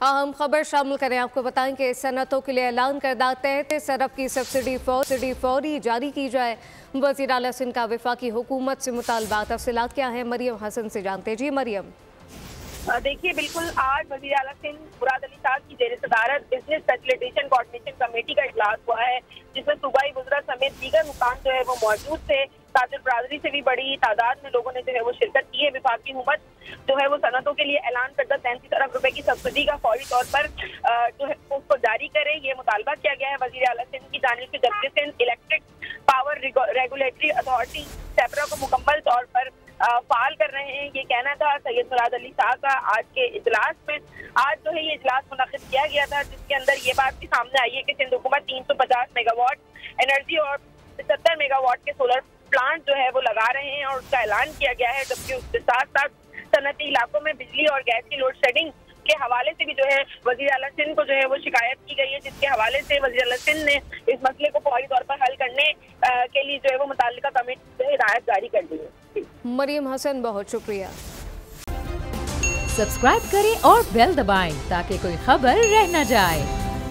अहम खबर शामिल करें। आपको बताएं कि सनतों के लिए ऐलान करदा तहत सरफ की सब्सिडी फौरी जारी की जाए। वज़ीर आला सिंध का वफाकी हुकूमत से मुतालबा। तफसीलात क्या है, मरियम हसन से जानते। जी मरियम। देखिए, बिल्कुल आज वज़ीर आला सिंध मुराद अली साहब की जेर सदारत बिजनेस फैसिलिटेशन कोऑर्डिनेशन कमेटी का इजलास हुआ है, जिसमें सूबाई वज़रा समेत दीगर हुकाम जो है वो मौजूद थे। ताजुर बरादरी से भी बड़ी तादाद में लोगों ने जो है वो शिरकत की है। विफाकी हुकूमत जो है वो सनतों के लिए ऐलान करदा 33 अरब रुपए की सब्सिडी का फौरी तौर पर जो है उसको जारी करे, ये मुतालबा किया गया है वज़ीर आला सिंध की जानिब से। जबकि Sindh electric power regulatory authority SEPRA को मुकम्मल तौर पर फाल कर रहे हैं, ये कहना था सैयद मुराद अली साहब का आज के इजलास में। आज जो है ये इजलास मुनक़िद किया गया था, जिसके अंदर ये बात भी सामने आई है कि सिंध हुकूमत 350 मेगावाट एनर्जी और 75 मेगावाट के सोलर प्लांट जो है वो लगा रहे हैं और उसका ऐलान किया गया है। जबकि उसके साथ साथ सनती इलाकों में बिजली और गैस की लोड शेडिंग के हवाले से भी जो है वज़ीर आला सिंध को जो है वो शिकायत की गई है, जिसके हवाले से वज़ीर आला सिंध ने इस मसले को फौरी तौर पर हल करने के लिए जो है वो मुताल्लिका कमेटी से हिदायत जारी कर दी है। मरियम हसन, बहुत शुक्रिया। सब्सक्राइब करें और बेल दबाएं ताकि कोई खबर रह न जाए।